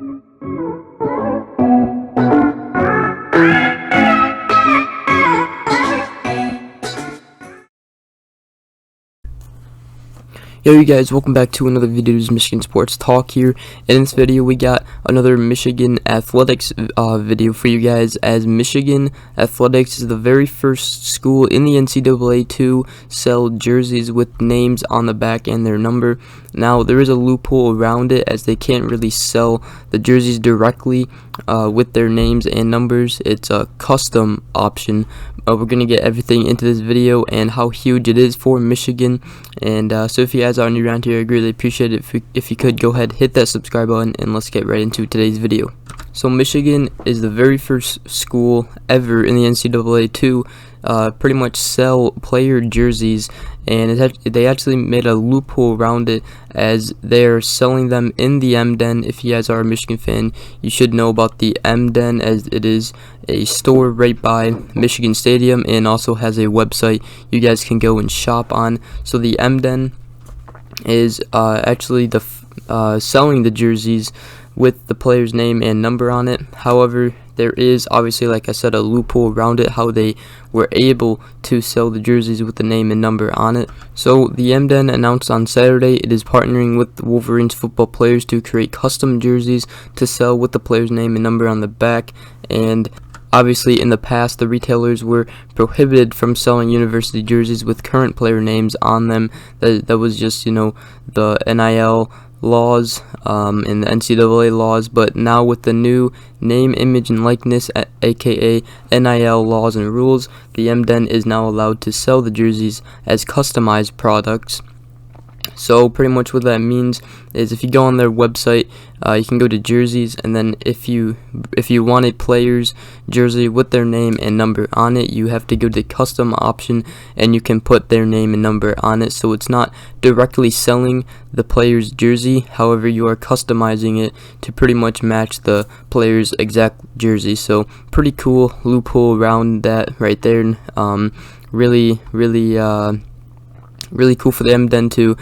Yo, you guys, welcome back to another video. This is Michigan Sports Talk here. In this video, we got another Michigan Athletics video for you guys, as Michigan Athletics is the very first school in the NCAA to sell jerseys with names on the back and their number. Now, there is a loophole around it, as they can't really sell the jerseys directly with their names and numbers. It's a custom option. We're going to get everything into this video and how huge it is for Michigan. And so if you guys are new around here, I greatly appreciate it if you could go ahead, hit that subscribe button, and let's get right into today's video. So Michigan is the very first school ever in the NCAA to pretty much sell player jerseys, and they actually made a loophole around it, as they're selling them in the M-Den. If you guys are a Michigan fan, you should know about the M-Den, as it is a store right by Michigan Stadium and also has a website you guys can go and shop on. So the M-Den is actually selling the jerseys with the player's name and number on it. However, there is obviously, like I said, a loophole around it, how they were able to sell the jerseys with the name and number on it. So the M-Den announced on Saturday it is partnering with the Wolverines football players to create custom jerseys to sell with the player's name and number on the back. And obviously, in the past, the retailers were prohibited from selling university jerseys with current player names on them. That was just, the NIL laws and the NCAA laws. But now with the new name, image, and likeness, aka NIL laws and rules, the M-Den is now allowed to sell the jerseys as customized products. So pretty much what that means is, if you go on their website, you can go to jerseys, and then if you want a player's jersey with their name and number on it, you have to go to the custom option, and you can put their name and number on it. So it's not directly selling the player's jersey, however you are customizing it to pretty much match the player's exact jersey. So pretty cool loophole around that right there. Really cool for the M-Den to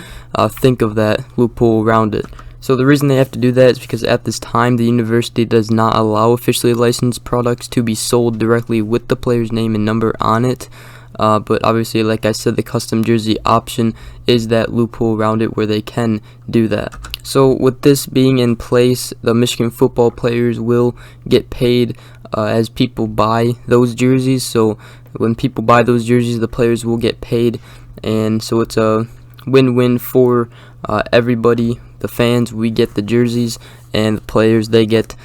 think of that loophole around it. So the reason they have to do that is because at this time the university does not allow officially licensed products to be sold directly with the player's name and number on it. But obviously, like I said, the custom jersey option is that loophole around it where they can do that. So with this being in place, the Michigan football players will get paid as people buy those jerseys. So when people buy those jerseys, the players will get paid. And so it's a win-win for everybody. The fans, we get the jerseys, and the players, they get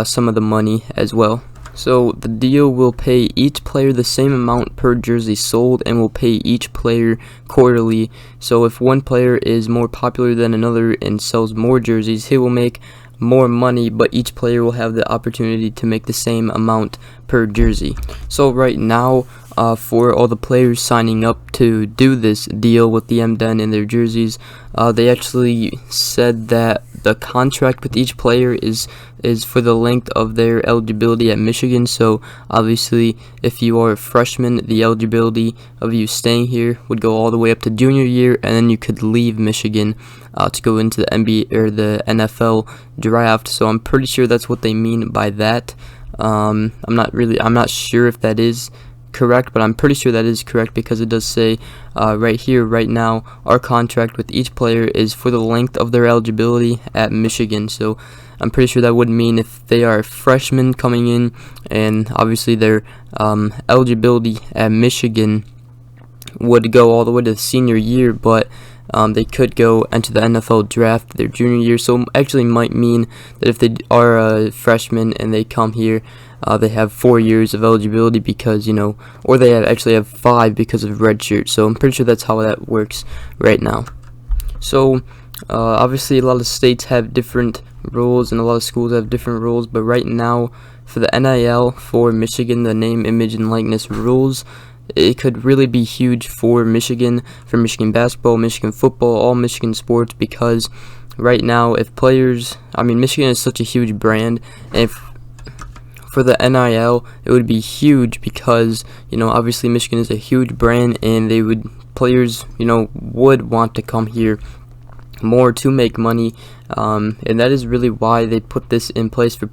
some of the money as well. So the deal will pay each player the same amount per jersey sold, and will pay each player quarterly. So if one player is more popular than another and sells more jerseys, he will make more money, but each player will have the opportunity to make the same amount per jersey. So right now, for all the players signing up to do this deal with the M-Den and their jerseys, they actually said that the contract with each player is for the length of their eligibility at Michigan. So obviously, if you are a freshman, the eligibility of you staying here would go all the way up to junior year, and then you could leave Michigan to go into the NBA or the NFL draft. So I'm pretty sure that's what they mean by that. I'm not sure if that is correct, but I'm pretty sure that is correct, because it does say right here, right now, our contract with each player is for the length of their eligibility at Michigan. So I'm pretty sure that would mean if they are freshmen coming in, and obviously their eligibility at Michigan would go all the way to the senior year, but they could go into the NFL draft their junior year. So actually might mean that if they are a freshman and they come here, they have 4 years of eligibility, because or they actually have 5 because of redshirt. So I'm pretty sure that's how that works right now. So obviously a lot of states have different rules, and a lot of schools have different rules, but right now for the NIL for Michigan, the name, image, and likeness rules, it could really be huge for Michigan basketball, Michigan football, all Michigan sports, because right now, if players, Michigan is such a huge brand, and if for the NIL, it would be huge, because obviously Michigan is a huge brand, and players would want to come here more to make money, and that is really why they put this in place for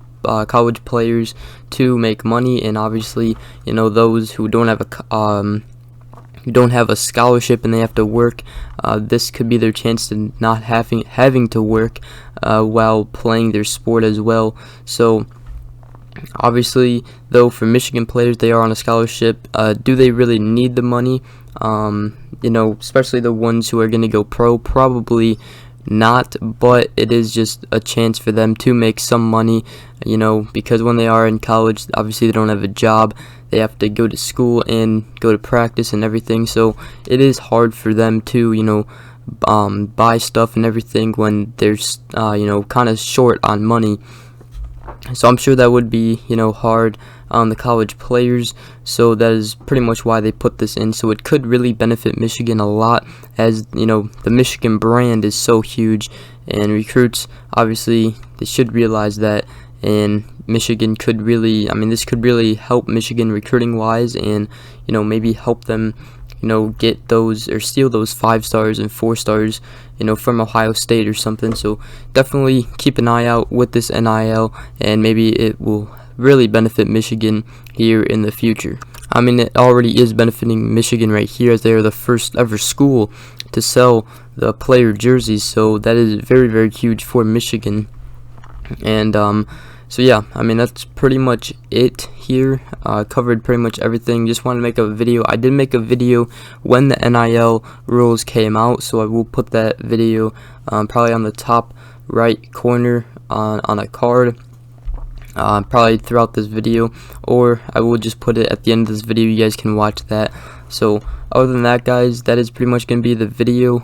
college players to make money. And obviously, you know, those who don't have a scholarship and they have to work, this could be their chance to not having to work while playing their sport as well. So obviously, though, for Michigan players, they are on a scholarship. Do they really need the money? You know, especially the ones who are going to go pro, probably not, but it is just a chance for them to make some money, you know, because when they are in college, obviously they don't have a job. They have to go to school and go to practice and everything, so it is hard for them to, you know, buy stuff and everything when they're, you know, kind of short on money. So I'm sure that would be, you know, hard on the college players. So that is pretty much why they put this in. So it could really benefit Michigan a lot, as, you know, the Michigan brand is so huge, and recruits, obviously, they should realize that. And Michigan could really, I mean, this could really help Michigan recruiting wise, and, you know, maybe help them, you know, get those or steal those 5 stars and 4 stars, you know, from Ohio State or something. So definitely keep an eye out with this NIL, and maybe it will really benefit Michigan here in the future. I mean, it already is benefiting Michigan right here, as they are the first ever school to sell the player jerseys. So that is very, very huge for Michigan. And so yeah, I mean, that's pretty much it here. Covered pretty much everything. Just wanted to make a video. I did make a video when the NIL rules came out, so I will put that video probably on the top right corner on a card, probably throughout this video, or I will just put it at the end of this video. You guys can watch that. So other than that, guys, that is pretty much going to be the video.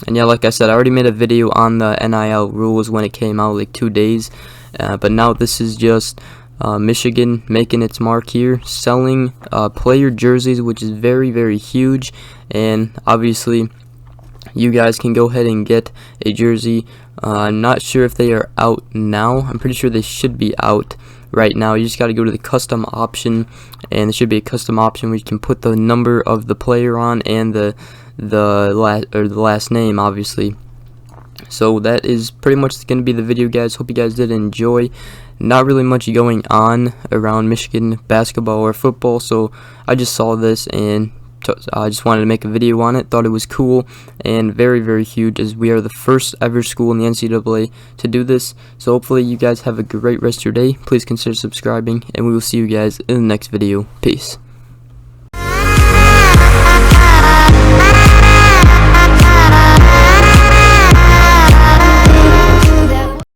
And yeah, like I said, I already made a video on the NIL rules when it came out, like 2 days. But now this is just Michigan making its mark here, selling player jerseys, which is very, very huge. And obviously, you guys can go ahead and get a jersey. I'm not sure if they are out now. I'm pretty sure they should be out right now. You just got to go to the custom option, and there should be a custom option where you can put the number of the player on and the last name, obviously. So that is pretty much going to be the video, guys. Hope you guys did enjoy. Not really much going on around Michigan basketball or football, so I just saw this and I just wanted to make a video on it. Thought it was cool and very, very huge, as we are the first ever school in the NCAA to do this. So hopefully you guys have a great rest of your day. Please consider subscribing, and we will see you guys in the next video. Peace.